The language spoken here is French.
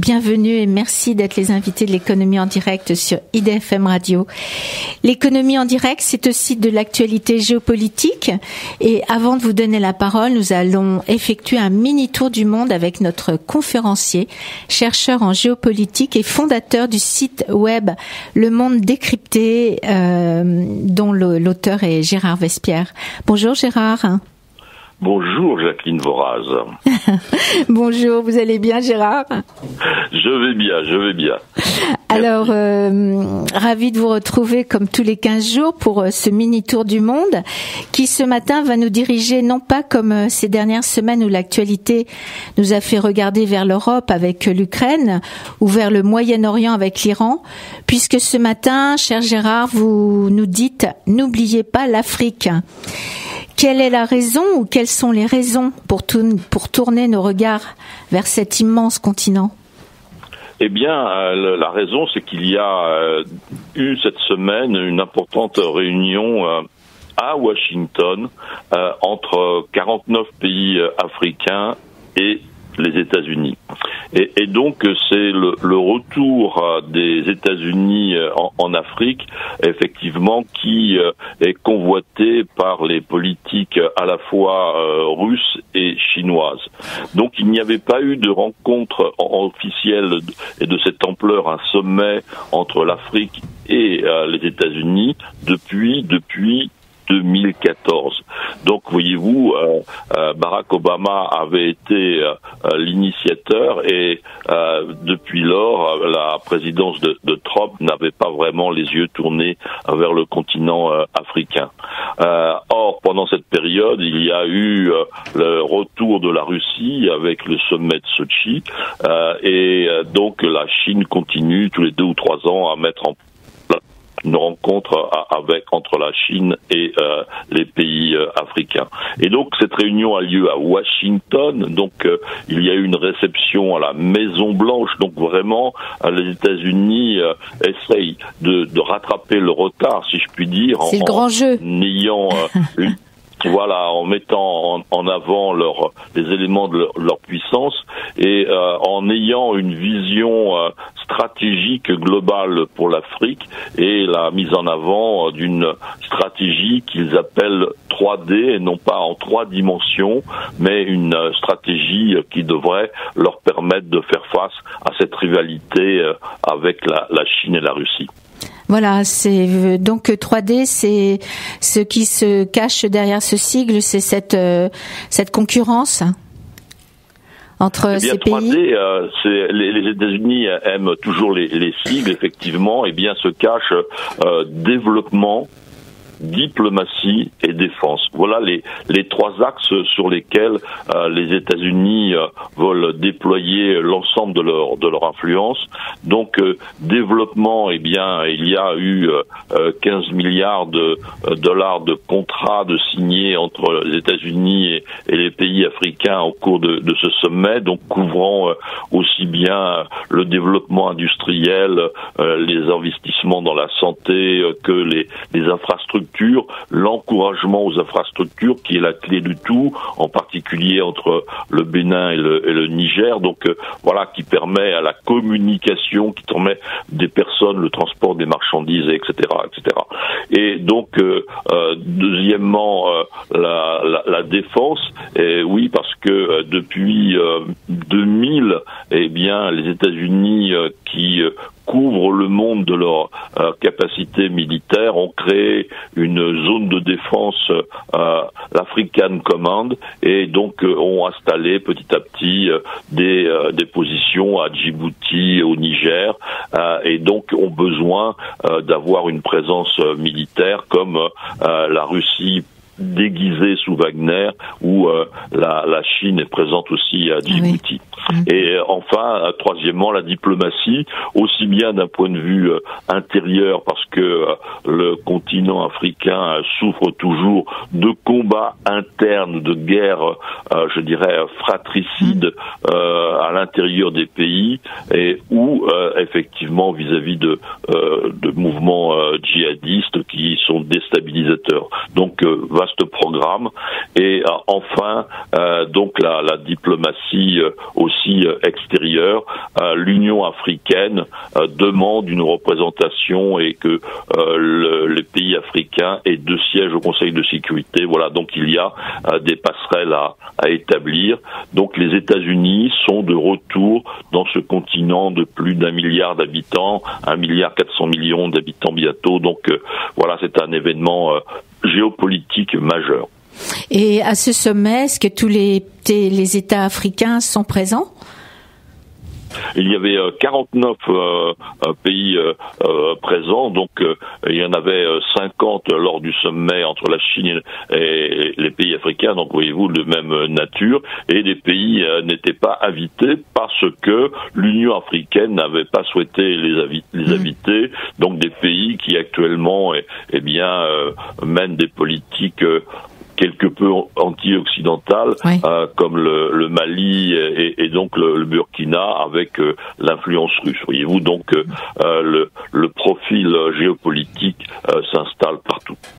bienvenue et merci d'être les invités de l'économie en direct sur IDFM Radio. L'économie en direct, c'est aussi de l'actualité géopolitique. Et avant de vous donner la parole, nous allons effectuer un mini tour du monde avec notre conférencier, chercheur en géopolitique et fondateur du site web Le Monde Décrypté, dont l'auteur est Gérard Vespierre. Bonjour Gérard. Bonjour Jacqueline Voraz. Bonjour, vous allez bien Gérard ? Je vais bien. Alors, ravi de vous retrouver comme tous les 15 jours pour ce mini-tour du monde qui ce matin va nous diriger non pas comme ces dernières semaines où l'actualité nous a fait regarder vers l'Europe avec l'Ukraine ou vers le Moyen-Orient avec l'Iran, puisque ce matin, cher Gérard, vous nous dites « N'oubliez pas l'Afrique ». Quelle est la raison ou quelles sont les raisons pour tourner nos regards vers cet immense continent ? Eh bien, la raison, c'est qu'il y a eu cette semaine une importante réunion à Washington entre 49 pays africains et les États-Unis. Et donc c'est le retour des États-Unis en Afrique, effectivement, qui est convoité par les politiques à la fois russes et chinoises. Donc il n'y avait pas eu de rencontre officielle et de cette ampleur, un sommet entre l'Afrique et les États-Unis depuis 2014. Donc, voyez-vous, Barack Obama avait été l'initiateur et depuis lors, la présidence de Trump n'avait pas vraiment les yeux tournés vers le continent africain. Or, pendant cette période, il y a eu le retour de la Russie avec le sommet de Sochi et donc la Chine continue tous les 2 ou 3 ans à mettre en une rencontre entre la Chine et les pays africains. Et donc cette réunion a lieu à Washington. Donc il y a eu une réception à la Maison Blanche. Donc vraiment les États-Unis essayent de rattraper le retard, si je puis dire, c'est le grand jeu. Ayant en mettant en avant les éléments de leur puissance et en ayant une vision stratégique globale pour l'Afrique et la mise en avant d'une stratégie qu'ils appellent 3D et non pas en 3 dimensions, mais une stratégie qui devrait leur permettre de faire face à cette rivalité avec la Chine et la Russie. Voilà, c'est donc 3D, c'est ce qui se cache derrière ce sigle, c'est cette concurrence entre ces pays. 3D, les États-Unis aiment toujours les sigles, effectivement, et bien se cache développement, diplomatie et défense. Voilà les 3 axes sur lesquels les États-Unis veulent déployer l'ensemble de leur influence. Donc développement, eh bien il y a eu 15 milliards de dollars de contrats de signés entre les États-Unis et les pays africains au cours de ce sommet, donc couvrant aussi bien le développement industriel, les investissements dans la santé que les infrastructures, l'encouragement aux infrastructures qui est la clé du tout, en particulier entre le Bénin et le Niger, donc voilà, qui permet à la communication, qui permet des personnes, le transport des marchandises, etc., etc. Et donc deuxièmement la défense, et oui, parce que depuis 2000, eh bien les États-Unis qui couvrent le monde de leur capacité militaire, ont créé une zone de défense, l'African Command, et donc ont installé petit à petit des positions à Djibouti, au Niger, et donc ont besoin d'avoir une présence militaire comme la Russie déguisée sous Wagner, où la Chine est présente aussi à Djibouti. Oui. Et enfin, troisièmement, la diplomatie, aussi bien d'un point de vue intérieur, parce que le continent africain souffre toujours de combats internes, de guerres, je dirais, fratricides à l'intérieur des pays, et où effectivement vis-à-vis de mouvements djihadistes qui sont déstabilisateurs. Donc vaste programme. Et enfin, donc la diplomatie aussi extérieure. L'Union africaine demande une représentation et que les pays africains aient 2 sièges au Conseil de sécurité. Voilà, donc il y a des passerelles à établir. Donc les États-Unis sont de retour dans ce continent de plus d'1 milliard d'habitants, 1,4 milliard d'habitants bientôt. Donc voilà, c'est un événement géopolitique majeur. Et à ce sommet, est-ce que tous les États africains sont présents ? Il y avait 49 pays présents, donc il y en avait 50 lors du sommet entre la Chine et les pays africains, donc voyez-vous, de même nature, et les pays n'étaient pas invités parce que l'Union africaine n'avait pas souhaité les inviter, donc des pays qui actuellement mènent des politiques quelque peu anti-occidentales, oui. Comme le Mali et donc le Burkina avec l'influence russe. Voyez-vous, donc le profil géopolitique s'installe partout.